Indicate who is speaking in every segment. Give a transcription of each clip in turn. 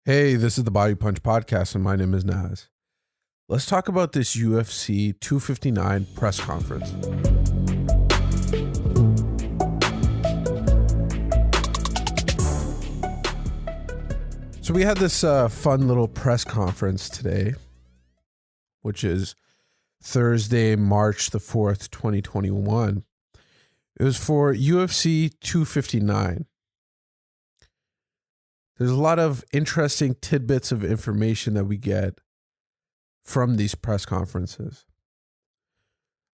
Speaker 1: Hey, this is the Body Punch Podcast, and my name is Naz. Let's talk about this UFC 259 press conference. So we had this fun little press conference today, which is Thursday, March the 4th, 2021. It was for UFC 259. There's a lot of interesting tidbits of information that we get from these press conferences.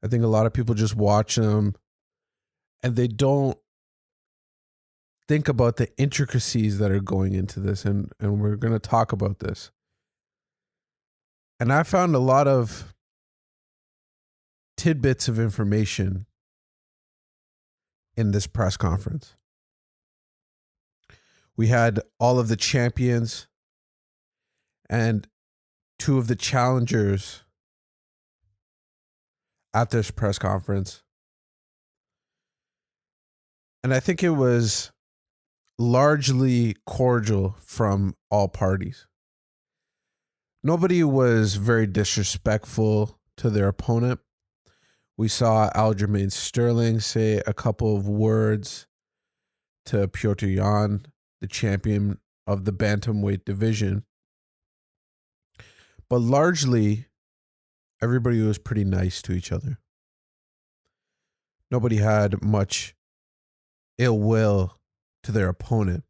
Speaker 1: I think a lot of people just watch them and they don't think about the intricacies that are going into this, and we're going to talk about this. And I found a lot of tidbits of information in this press conference. We had all of the champions and two of the challengers at this press conference. And I think it was largely cordial from all parties. Nobody was very disrespectful to their opponent. We saw Aljamain Sterling say a couple of words to Petr Yan, the champion of the bantamweight division. But largely, everybody was pretty nice to each other. Nobody had much ill will to their opponent.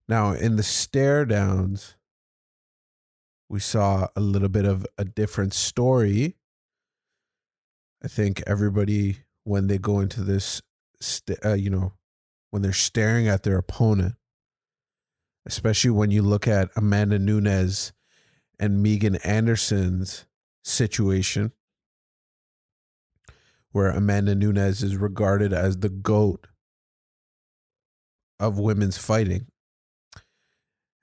Speaker 1: Now, in the stare downs, we saw a little bit of a different story. I think everybody, when they go into this, when they're staring at their opponent, especially when you look at Amanda Nunes and Megan Anderson's situation, where Amanda Nunes is regarded as the GOAT of women's fighting,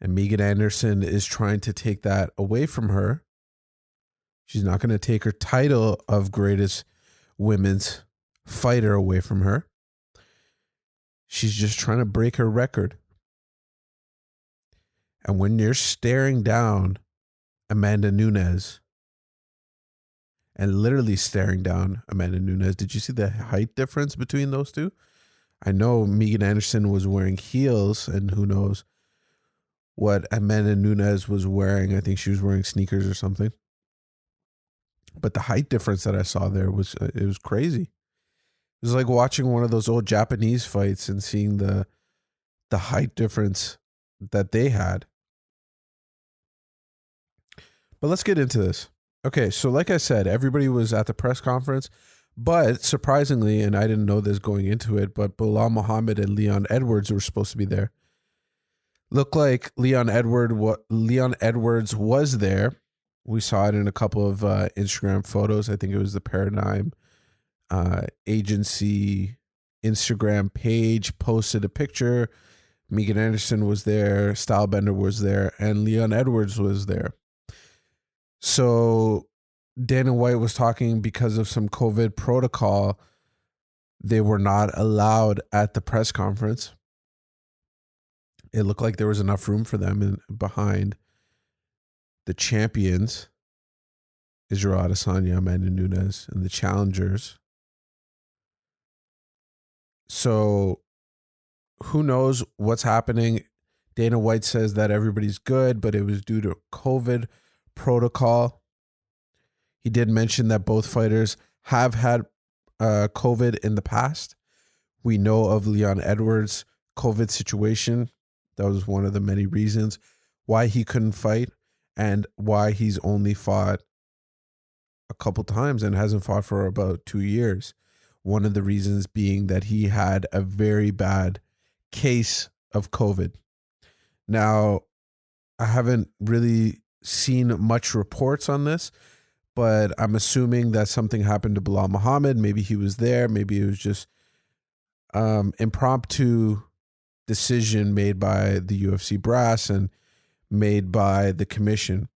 Speaker 1: and Megan Anderson is trying to take that away from her. She's not going to take her title of greatest women's fighter away from her. She's just trying to break her record. And when you're staring down Amanda Nunes, and literally staring down Amanda Nunes, did you see the height difference between those two? I know Megan Anderson was wearing heels, and who knows what Amanda Nunes was wearing. I think she was wearing sneakers or something. But the height difference that I saw there was crazy. It was like watching one of those old Japanese fights and seeing the height difference that they had. But let's get into this. Okay, so like I said, everybody was at the press conference, but surprisingly, and I didn't know this going into it, but Belal Muhammad and Leon Edwards were supposed to be there. Looked like Leon Edwards was there. We saw it in a couple of Instagram photos. I think it was the Paradigm agency Instagram page posted a picture. Megan Anderson was there, Stylebender was there, and Leon Edwards was there. So Dana White was talking because of some COVID protocol, they were not allowed at the press conference. It looked like there was enough room for them behind the champions, Israel Adesanya, Amanda Nunes, and the challengers. So who knows what's happening? Dana White says that everybody's good, but it was due to COVID protocol. He did mention that both fighters have had COVID in the past. We know of Leon Edwards' COVID situation. That was one of the many reasons why he couldn't fight and why he's only fought a couple times and hasn't fought for about 2 years. One of the reasons being that he had a very bad case of COVID. Now, I haven't really seen much reports on this, but I'm assuming that something happened to Belal Muhammad. Maybe he was there. Maybe it was just impromptu decision made by the UFC brass and made by the commission.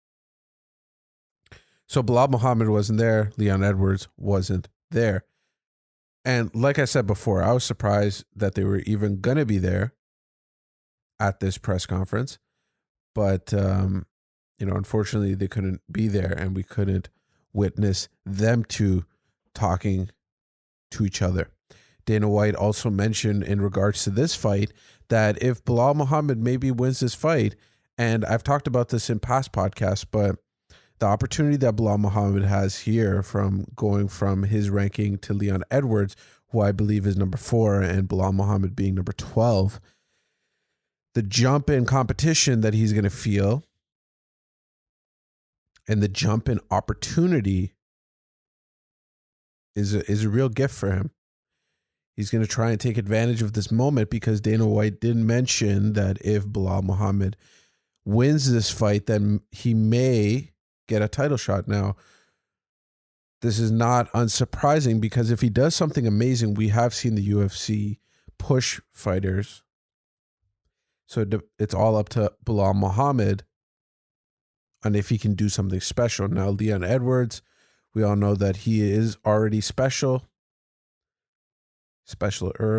Speaker 1: So Belal Muhammad wasn't there. Leon Edwards wasn't there. And like I said before, I was surprised that they were even going to be there at this press conference. But, unfortunately they couldn't be there and we couldn't witness them two talking to each other. Dana White also mentioned in regards to this fight that if Belal Muhammad maybe wins this fight, and I've talked about this in past podcasts, but the opportunity that Belal Muhammad has here from going from his ranking to Leon Edwards, who I believe is number 4, and Belal Muhammad being number 12, the jump in competition that he's going to feel and the jump in opportunity is a real gift for him. He's going to try and take advantage of this moment because Dana White did mention that if Belal Muhammad wins this fight, then he may get a title shot. Now, this is not unsurprising because if he does something amazing, we have seen the UFC push fighters. So it's all up to Belal Muhammad and if he can do something special. Now, Leon Edwards, we all know that he is already specialer,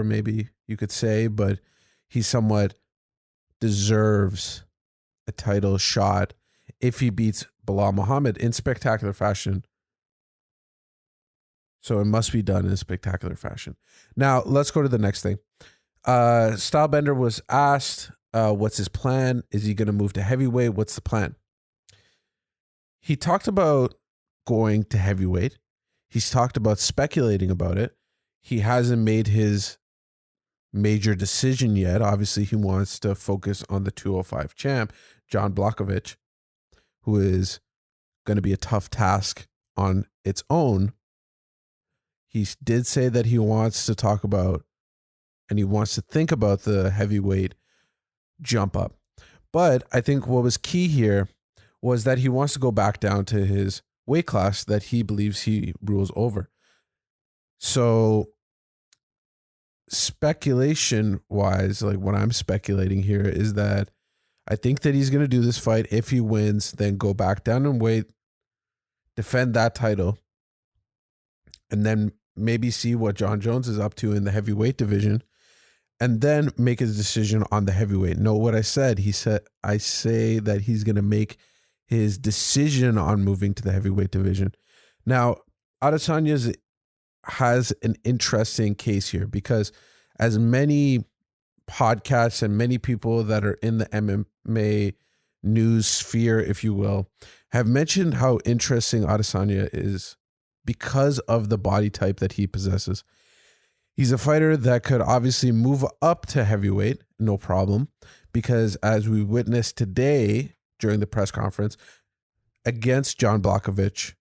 Speaker 1: maybe you could say, but he somewhat deserves a title shot if he beats Belal Muhammad in spectacular fashion. So it must be done in spectacular fashion. Now, let's go to the next thing. Stylebender was asked, what's his plan? Is he going to move to heavyweight? What's the plan? He talked about going to heavyweight. He's talked about speculating about it. He hasn't made his major decision yet. Obviously, he wants to focus on the 205 champ, Jan Błachowicz, who is going to be a tough task on its own. He did say that he wants to talk about and he wants to think about the heavyweight jump up. But I think what was key here was that he wants to go back down to his weight class that he believes he rules over. So speculation-wise, like what I'm speculating here is that I think that he's going to do this fight. If he wins, then go back down in weight, defend that title, and then maybe see what John Jones is up to in the heavyweight division, and then make his decision on the heavyweight. Know what I said? I say that he's going to make his decision on moving to the heavyweight division. Now, Adesanya has an interesting case here because as many podcasts and many people that are in the MMA news sphere, if you will, have mentioned how interesting Adesanya is because of the body type that he possesses. He's a fighter that could obviously move up to heavyweight, no problem, because as we witnessed today during the press conference against Jan Błachowicz,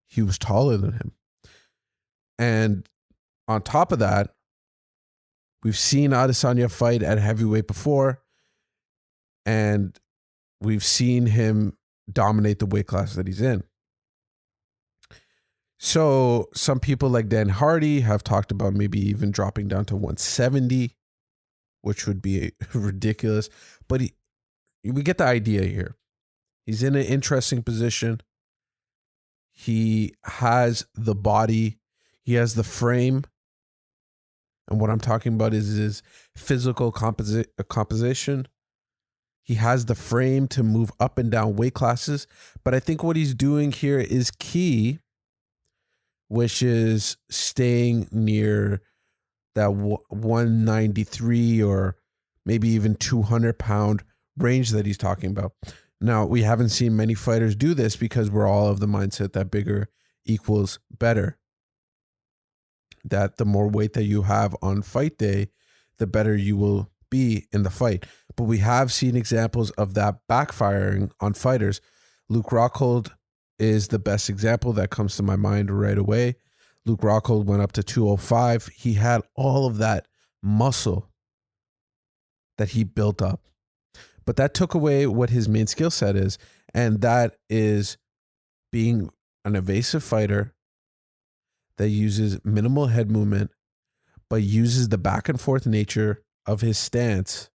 Speaker 1: he was taller than him. And on top of that, we've seen Adesanya fight at heavyweight before, and we've seen him dominate the weight class that he's in. So some people like Dan Hardy have talked about maybe even dropping down to 170, which would be ridiculous. But we get the idea here. He's in an interesting position. He has the body. He has the frame. And what I'm talking about is his physical composition. He has the frame to move up and down weight classes. But I think what he's doing here is key, which is staying near that 193 or maybe even 200 pound range that he's talking about. Now, we haven't seen many fighters do this because we're all of the mindset that bigger equals better. That the more weight that you have on fight day, the better you will be in the fight. But we have seen examples of that backfiring on fighters. Luke Rockhold is the best example that comes to my mind right away. Luke Rockhold went up to 205. He had all of that muscle that he built up. But that took away what his main skill set is, and that is being an evasive fighter that uses minimal head movement, but uses the back and forth nature of his stance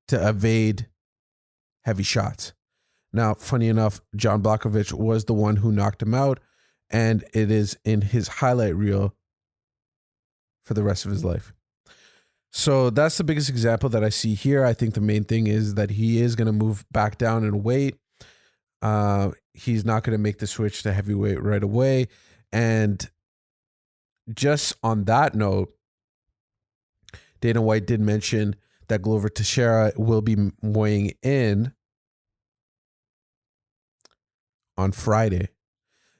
Speaker 1: to evade heavy shots. Now, funny enough, Jan Błachowicz was the one who knocked him out, and it is in his highlight reel for the rest of his life. So that's the biggest example that I see here. I think the main thing is that he is going to move back down in weight. He's not going to make the switch to heavyweight right away. And just on that note, Dana White did mention that Glover Teixeira will be weighing in on Friday.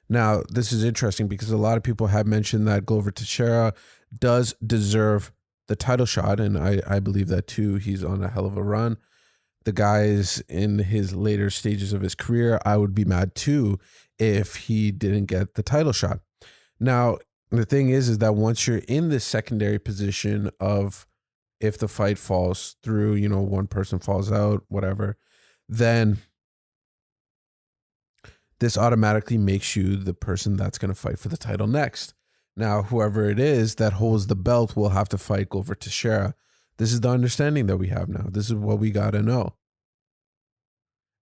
Speaker 1: Now, this is interesting because a lot of people have mentioned that Glover Teixeira does deserve the title shot, and I believe that too. He's on a hell of a run. The guy's in his later stages of his career. I would be mad too if he didn't get the title shot. Now, the thing is that once you're in this secondary position of if the fight falls through, you know, one person falls out, whatever, then this automatically makes you the person that's going to fight for the title next. Now, whoever it is that holds the belt will have to fight Glover Teixeira. This is the understanding that we have now. This is what we got to know.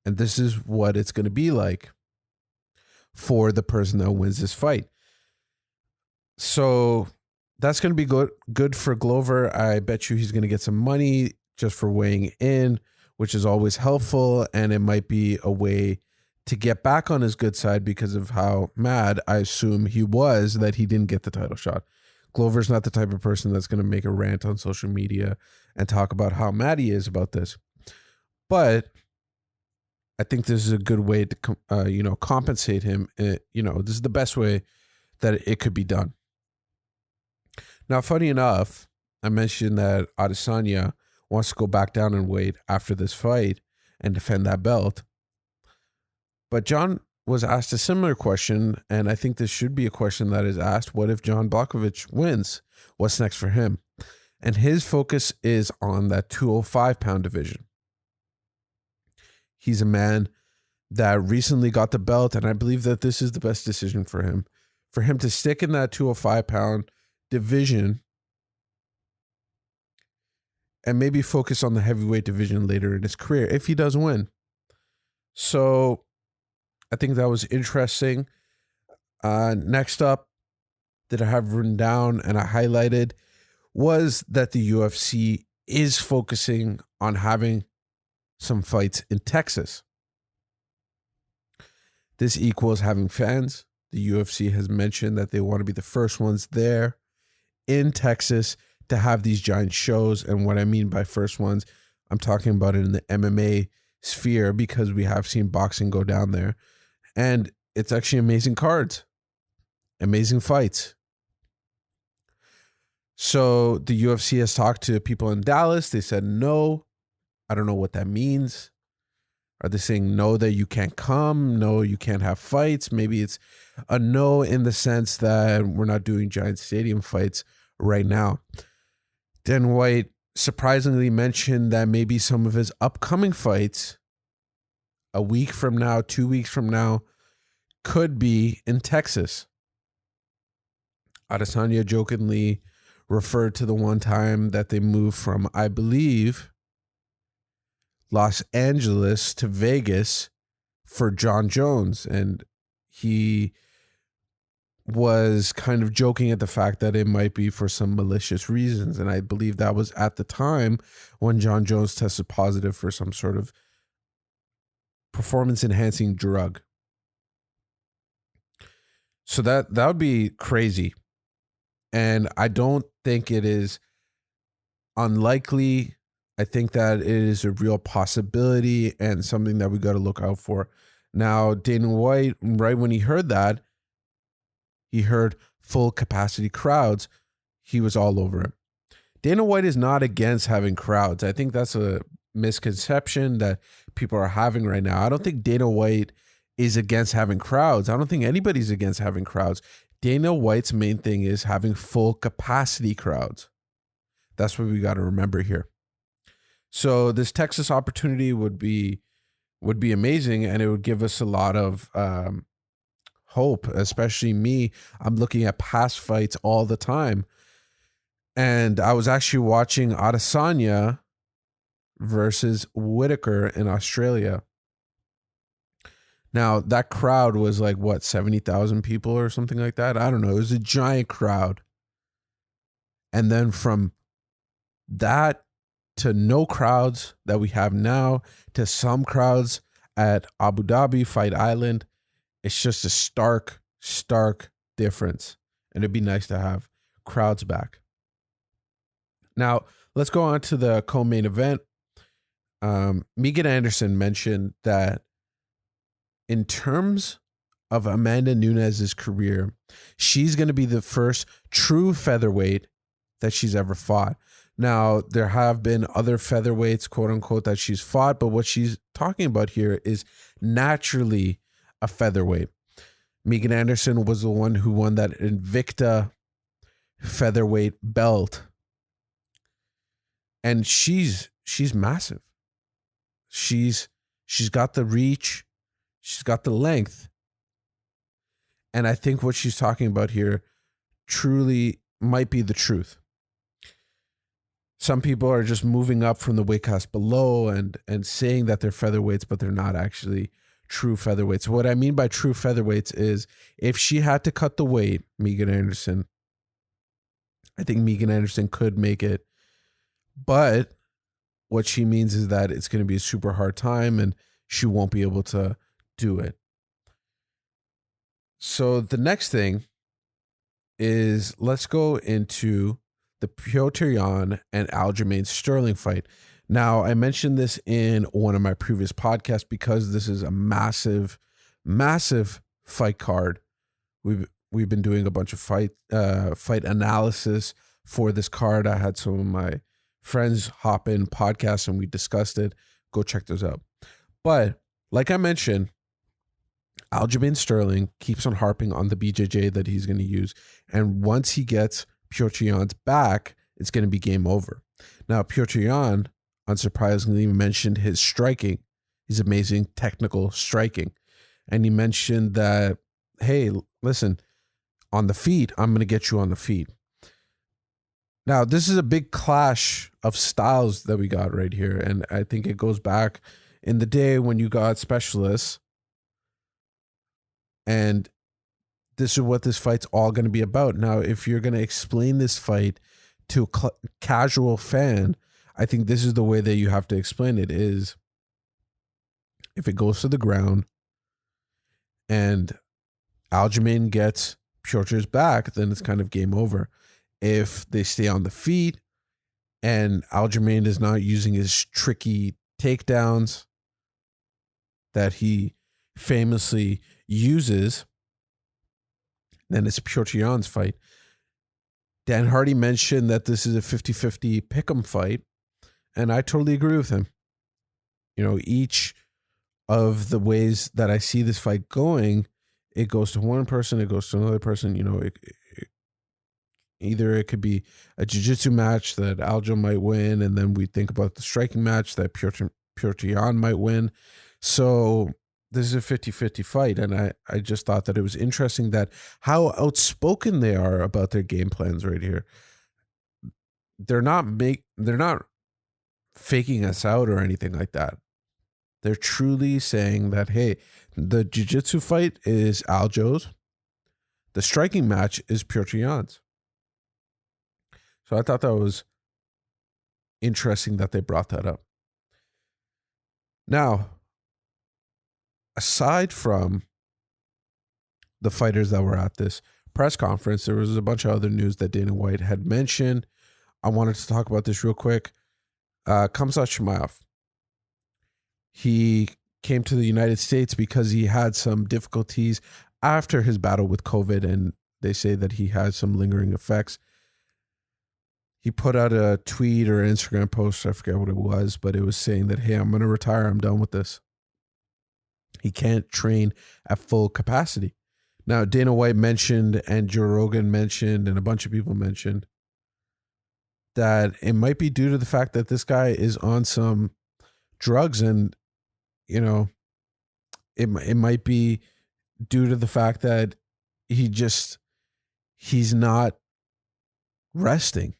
Speaker 1: And this is what it's going to be like for the person that wins this fight. So that's going to be good for Glover. I bet you he's going to get some money just for weighing in, which is always helpful. And it might be a way to get back on his good side because of how mad I assume he was that he didn't get the title shot. Glover's not the type of person that's going to make a rant on social media and talk about how mad he is about this. But I think this is a good way to, compensate him. This is the best way that it could be done. Now, funny enough, I mentioned that Adesanya wants to go back down in weight after this fight and defend that belt. But John was asked a similar question, and I think this should be a question that is asked. What if Jan Błachowicz wins? What's next for him? And his focus is on that 205-pound division. He's a man that recently got the belt, and I believe that this is the best decision for him. For him to stick in that 205-pound division and maybe focus on the heavyweight division later in his career if he does win. So I think that was interesting. Next up that I have written down and I highlighted was that the UFC is focusing on having some fights in Texas. This equals having fans. The UFC has mentioned that they want to be the first ones there in Texas to have these giant shows. And what I mean by first ones, I'm talking about it in the MMA sphere because we have seen boxing go down there. And it's actually amazing cards, amazing fights. So the UFC has talked to people in Dallas. They said no. I don't know what that means. Are they saying no that you can't come? No, you can't have fights? Maybe it's a no in the sense that we're not doing giant stadium fights right now. Dan White surprisingly mentioned that maybe some of his upcoming fights a week from now, 2 weeks from now, could be in Texas. Adesanya jokingly referred to the one time that they moved from, I believe, Los Angeles to Vegas for John Jones. And he was kind of joking at the fact that it might be for some malicious reasons. And I believe that was at the time when John Jones tested positive for some sort of performance-enhancing drug. So that would be crazy. And I don't think it is unlikely. I think that it is a real possibility and something that we got to look out for. Now, Dana White, right when he heard that, he heard full capacity crowds. He was all over it. Dana White is not against having crowds. I think that's a misconception that people are having right now. I don't think Dana White is against having crowds. I don't think anybody's against having crowds. Dana White's main thing is having full capacity crowds. That's what we got to remember here. So this Texas opportunity would be amazing, and it would give us a lot of hope, especially me. I'm looking at past fights all the time. And I was actually watching Adesanya versus Whitaker in Australia. Now, that crowd was like, 70,000 people or something like that? I don't know. It was a giant crowd. And then from That to no crowds that we have now, to some crowds at Abu Dhabi Fight Island, it's just a stark difference. And it'd be nice to have crowds back. Now, let's go on to the co-main event. Megan Anderson mentioned that in terms of Amanda Nunes' career, she's going to be the first true featherweight that she's ever fought. Now, there have been other featherweights, quote unquote, that she's fought, but what she's talking about here is naturally a featherweight. Megan Anderson was the one who won that Invicta featherweight belt. And she's massive. She's got the reach, she's got the length. And I think what she's talking about here truly might be the truth. Some people are just moving up from the weight class below and saying that they're featherweights, but they're not actually true featherweights. What I mean by true featherweights is if she had to cut the weight, Megan Anderson, I think Megan Anderson could make it. But what she means is that it's going to be a super hard time and she won't be able to do it. So the next thing is let's go into the Petr Yan and Aljamain Sterling fight. Now, I mentioned this in one of my previous podcasts because this is a massive fight card. We've been doing a bunch of fight analysis for this card. I had some of my friends hop in podcasts and we discussed it. Go check those out. But like I mentioned, Aljamain Sterling keeps on harping on the BJJ that he's going to use. And once he gets Petr Yan's back, it's going to be game over. Now, Petr Yan, unsurprisingly, mentioned his striking. His amazing technical striking. And he mentioned that, hey, listen, on the feet, I'm going to get you on the feet. Now, this is a big clash of styles that we got right here. And I think it goes back in the day when you got specialists. And this is what this fight's all going to be about. Now, if you're going to explain this fight to a casual fan, I think this is the way that you have to explain it is if it goes to the ground and Aljamain gets Petr's back, then it's kind of game over. If they stay on the feet and Aljamain is not using his tricky takedowns that he famously uses, then it's Petr Yan's fight. Dan Hardy mentioned that this is a 50-50 pick'em fight, and I totally agree with him. You know, each of the ways that I see this fight going, it goes to one person, it goes to another person. You know, either it could be a jiu-jitsu match that Aljo might win, and then we think about the striking match that Petr Yan might win. So this is a 50-50 fight, and I just thought that it was interesting that how outspoken they are about their game plans right here. They're not faking us out or anything like that. They're truly saying that, hey, the jiu-jitsu fight is Aljo's. The striking match is Petr Yan's. So I thought that was interesting that they brought that up. Now, aside from the fighters that were at this press conference, there was a bunch of other news that Dana White had mentioned. I wanted to talk about this real quick. Khamzat Chimaev. He came to the United States because he had some difficulties after his battle with COVID, and they say that he has some lingering effects. He put out a tweet or an Instagram post, I forget what it was, but it was saying that, hey, I'm going to retire. I'm done with this. He can't train at full capacity. Now, Dana White mentioned, and Joe Rogan mentioned, and a bunch of people mentioned that it might be due to the fact that this guy is on some drugs, and, you know, it might be due to the fact that he's not resting.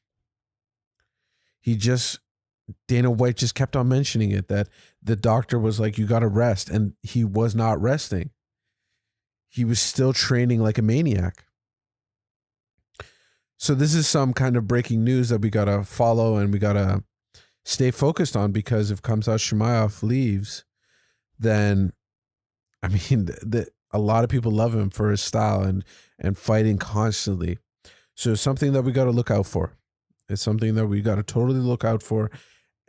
Speaker 1: Dana White just kept on mentioning it, that the doctor was like, you got to rest. And he was not resting. He was still training like a maniac. So this is some kind of breaking news that we got to follow and we got to stay focused on, because if Khamzat Chimaev leaves, then, I mean, a lot of people love him for his style and fighting constantly. So it's something that we got to look out for. It's something that we got to totally look out for.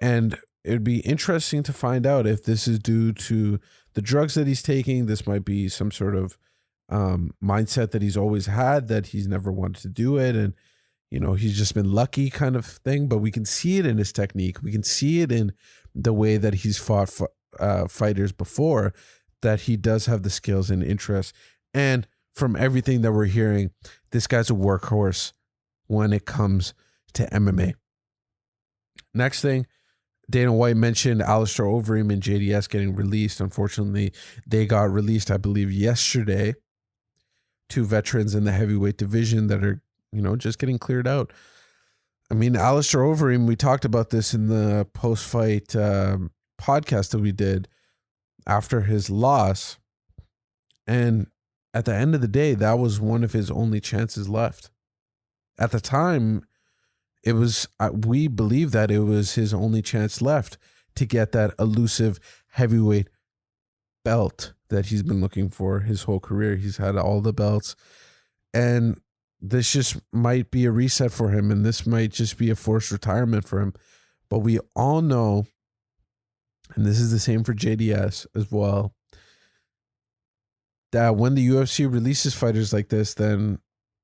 Speaker 1: And it'd be interesting to find out if this is due to the drugs that he's taking. This might be some sort of mindset that he's always had, that he's never wanted to do it. And, you know, he's just been lucky kind of thing. But we can see it in his technique. We can see it in the way that he's fought fighters before, that he does have the skills and interest. And from everything that we're hearing, this guy's a workhorse when it comes to MMA. Next thing, Dana White mentioned Alistair Overeem and JDS getting released. Unfortunately, they got released, I believe, yesterday. Two veterans in the heavyweight division that are, you know, just getting cleared out. I mean, Alistair Overeem, we talked about this in the post-fight podcast that we did after his loss. And at the end of the day, that was one of his only chances left. At the time, it was, we believe that it was his only chance left to get that elusive heavyweight belt that he's been looking for his whole career. He's had all the belts, and this just might be a reset for him, and this might just be a forced retirement for him. But we all know, and this is the same for JDS as well, that when the UFC releases fighters like this, then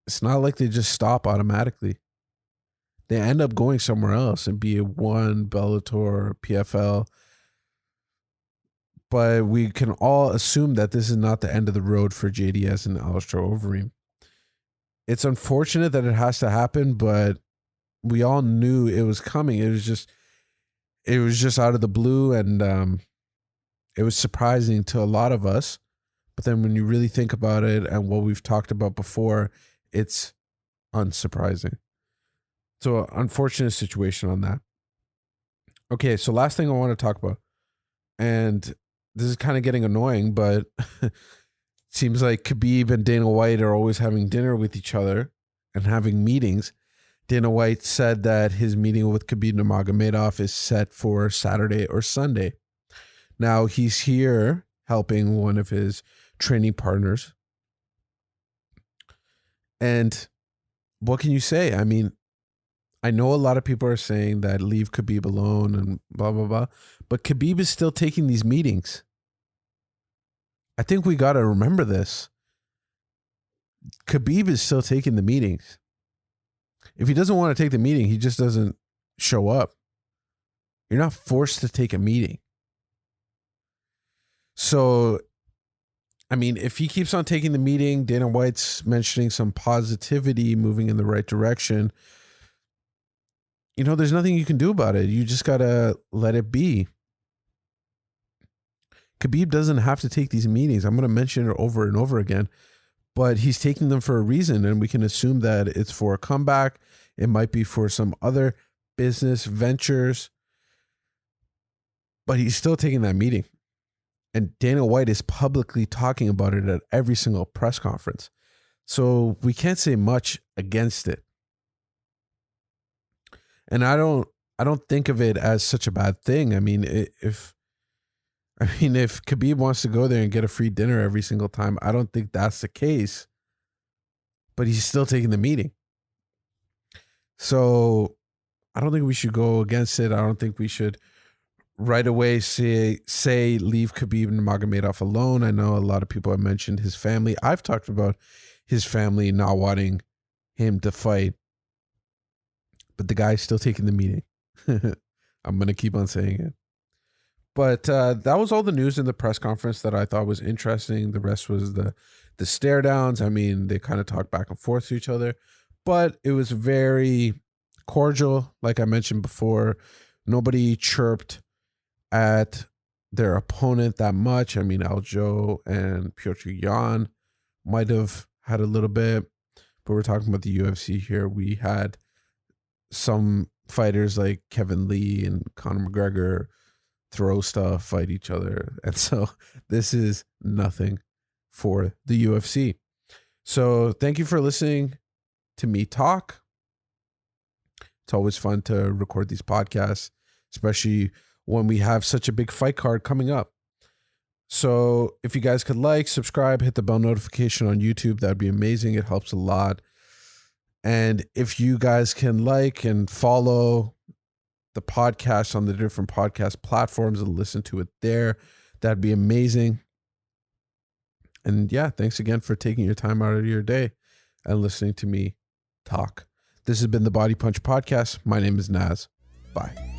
Speaker 1: it's not like they just stop automatically. They end up going somewhere else, and be it ONE, Bellator, PFL. But we can all assume that this is not the end of the road for JDS and Alistair Overeem. It's unfortunate that it has to happen, but we all knew it was coming. It was just out of the blue, and it was surprising to a lot of us. But then when you really think about it and what we've talked about before, it's unsurprising. So, unfortunate situation on that. Okay, so last thing I want to talk about, and this is kind of getting annoying, but it seems like Khabib and Dana White are always having dinner with each other and having meetings. Dana White said that his meeting with Khabib Nurmagomedov is set for Saturday or Sunday. Now, he's here helping one of his training partners. And what can you say? I mean, I know a lot of people are saying that leave Khabib alone and blah, blah, blah. But Khabib is still taking these meetings. I think we got to remember this. Khabib is still taking the meetings. If he doesn't want to take the meeting, he just doesn't show up. You're not forced to take a meeting. So, I mean, if he keeps on taking the meeting, Dana White's mentioning some positivity, moving in the right direction, you know, there's nothing you can do about it. You just got to let it be. Khabib doesn't have to take these meetings. I'm going to mention it over and over again, but he's taking them for a reason, and we can assume that it's for a comeback. It might be for some other business ventures, but he's still taking that meeting. And Dana White is publicly talking about it at every single press conference. So we can't say much against it. And I don't think of it as such a bad thing. I mean, if Khabib wants to go there and get a free dinner every single time, I don't think that's the case. But he's still taking the meeting. So I don't think we should go against it. I don't think we should right away say leave Khabib Nurmagomedov alone. I know a lot of people have mentioned his family. I've talked about his family not wanting him to fight. But the guy's still taking the meeting. I'm going to keep on saying it. But that was all the news in the press conference that I thought was interesting. The rest was the stare downs. I mean, they kind of talked back and forth to each other. But it was very cordial. Like I mentioned before, nobody chirped at their opponent that much. I mean, Aljo and Petr Yan might have had a little bit. But we're talking about the UFC here. We had some fighters like Kevin Lee and Conor McGregor throw stuff, fight each other. And so this is nothing for the UFC. So thank you for listening to me talk. It's always fun to record these podcasts, especially when we have such a big fight card coming up. So if you guys could like, subscribe, hit the bell notification on YouTube, that'd be amazing. It helps a lot. And if you guys can like and follow the podcast on the different podcast platforms and listen to it there, that'd be amazing. And yeah, thanks again for taking your time out of your day and listening to me talk. This has been the Body Punch Podcast. My name is Naz. Bye.